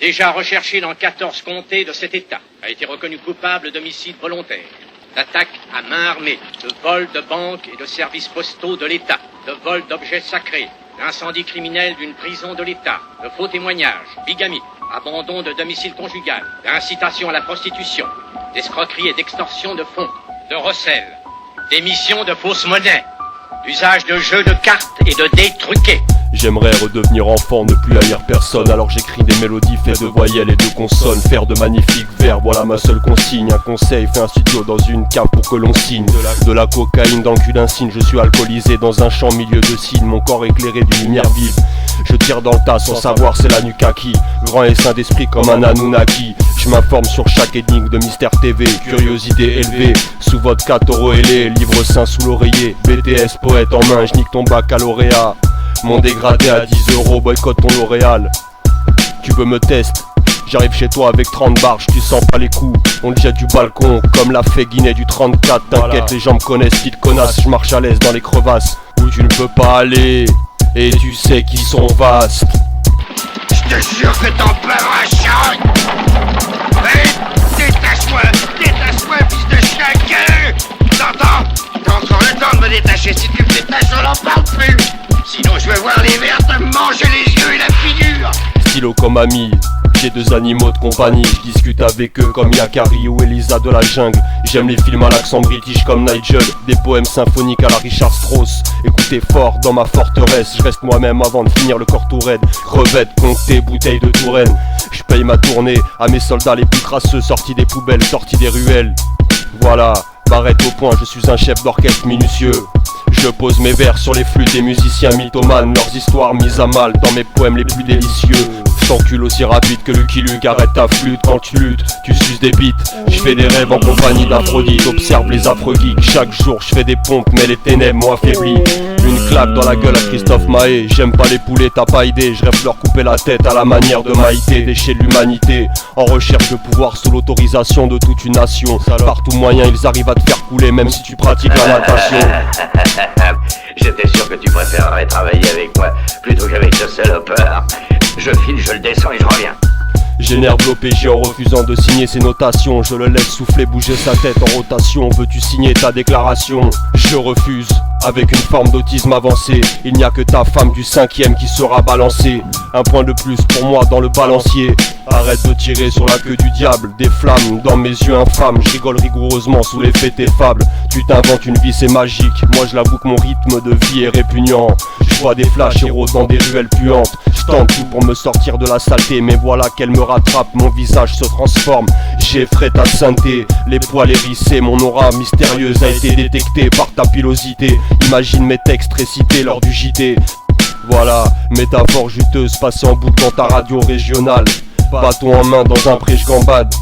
déjà recherché dans 14 comtés de cet État, a été reconnu coupable d'homicide volontaire, d'attaque à main armée, de vol de banques et de services postaux de l'État, de vol d'objets sacrés, d'incendie criminel d'une prison de l'État, de faux témoignages, bigamie, abandon de domicile conjugal, d'incitation à la prostitution, d'escroquerie et d'extorsion de fonds, de recel, d'émission de fausses monnaies, d'usage de jeux de cartes et de dés truqués. J'aimerais redevenir enfant, ne plus haïr personne. Alors j'écris des mélodies faites de voyelles et de consonnes. Faire de magnifiques vers, voilà ma seule consigne. Un conseil, fais un studio dans une cave pour que l'on signe. De la cocaïne dans le cul d'un cygne. Je suis alcoolisé dans un champ milieu de cygnes. Mon corps éclairé d'une lumière vive. Je tire dans le tas sans savoir c'est la nuque à qui. Grand et saint d'esprit comme un Anunnaki. Je m'informe sur chaque énigme de Mystère TV. Curiosité élevée, sous vodka taureau ailé. Livre saint sous l'oreiller, BTS poète en main. Je nique ton baccalauréat. Mon dégradé à 10 €, boycott ton L'Oréal. Tu veux me tester? J'arrive chez toi avec 30 barges, tu sens pas les coups. On le jette du balcon, comme l'a fait Guinée du 34. T'inquiète, voilà. Les gens me connaissent, petite connasse. Je marche à l'aise dans les crevasses où tu ne peux pas aller. Et tu sais qu'ils sont vastes. Je te jure que t'en pleures un charogne. Détache-moi, fils de chien gueule. T'entends? T'as encore le temps de me détacher. Si tu me détaches, on n'en parle plus. Sinon je vais voir les vers te manger les yeux et la figure. Stylo comme ami, j'ai 2 animaux de compagnie. Je discute avec eux comme Yakari ou Elisa de la jungle. J'aime les films à l'accent british comme Nigel. Des poèmes symphoniques à la Richard Strauss. Écoutez fort dans ma forteresse. Je reste moi-même avant de finir le corps tout raide. Crevettes, comté, bouteilles de Touraine. Je paye ma tournée à mes soldats les plus crasseux. Sortis des poubelles, sortis des ruelles. Voilà, barrette au point, je suis un chef d'orchestre minutieux. Je pose mes vers sur les flûtes des musiciens mythomanes. Leurs histoires mises à mal dans mes poèmes les plus délicieux. Je t'encule aussi rapide que Lucky Luke. Arrête ta flûte quand tu luttes, tu suces des bites. Je fais des rêves en compagnie d'Aphrodite. Observe les affreux geeks. Chaque jour je fais des pompes mais les ténèbres m'ont affaibli. Une claque dans la gueule à Christophe Maé. J'aime pas les poulets, t'as pas idée. Je rêve leur couper la tête à la manière de Maïté. Déchets de l'humanité, en recherche de pouvoir sous l'autorisation de toute une nation. Par tout moyen ils arrivent à te faire couler même si tu pratiques la natation. J'étais sûr que tu préférerais travailler avec moi plutôt qu'avec ce salopard. Je file, je le descends et je reviens. J'énerve l'OPJ en refusant de signer ses notations. Je le laisse souffler, bouger sa tête en rotation. Veux-tu signer ta déclaration? Je refuse, avec une forme d'autisme avancé. Il n'y a que ta femme du 5e qui sera balancée. Un point de plus pour moi dans le balancier. Arrête de tirer sur la queue du diable. Des flammes dans mes yeux infâmes. Je rigole rigoureusement sous l'effet tes fables. Tu t'inventes une vie, c'est magique. Moi je l'avoue que mon rythme de vie est répugnant. Je vois des flashs héros dans des ruelles puantes. Je tente tout pour me sortir de la saleté. Mais voilà qu'elle me rattrape, mon visage se transforme. J'effraie ta sainteté, les poils hérissés. Mon aura mystérieuse a été détectée par ta pilosité. Imagine mes textes récités lors du JT. Voilà, métaphore juteuse passée en boucle dans ta radio régionale. Bâton en main dans un pré, je gambade.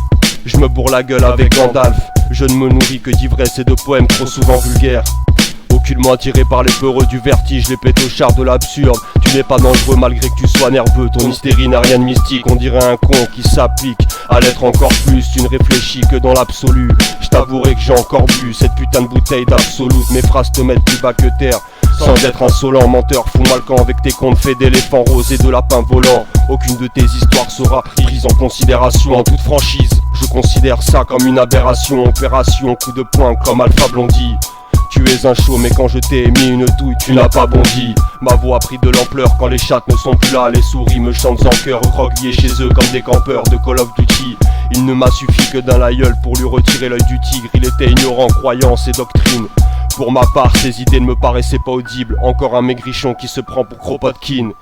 Je me bourre la gueule avec Gandalf. Je ne me nourris que d'ivresse et de poèmes trop souvent vulgaires. Aucunement attiré par les peureux du vertige, les pétochards de l'absurde. Tu n'es pas dangereux malgré que tu sois nerveux. Ton hystérie n'a rien de mystique, on dirait un con qui s'applique à l'être encore plus. Tu ne réfléchis que dans l'absolu. Je t'avouerai que j'ai encore bu cette putain de bouteille d'absolute. Mes phrases te mettent plus bas que terre. Sans être insolent, menteur, fou mal quand avec tes contes faits d'éléphants roses et de lapins volants. Aucune de tes histoires sera prise en considération. En toute franchise, je considère ça comme une aberration. Opération, coup de poing comme Alpha Blondie. Tu es un show mais quand je t'ai émis une douille tu n'as pas bondi. Ma voix a pris de l'ampleur quand les chattes ne sont plus là. Les souris me chantent en chœur, recroquevillés chez eux comme des campeurs de Call of Duty. Il ne m'a suffi que d'un aïeul pour lui retirer l'œil du tigre. Il était ignorant, croyances et doctrines. Pour ma part, ses idées ne me paraissaient pas audibles. Encore un maigrichon qui se prend pour Kropotkin.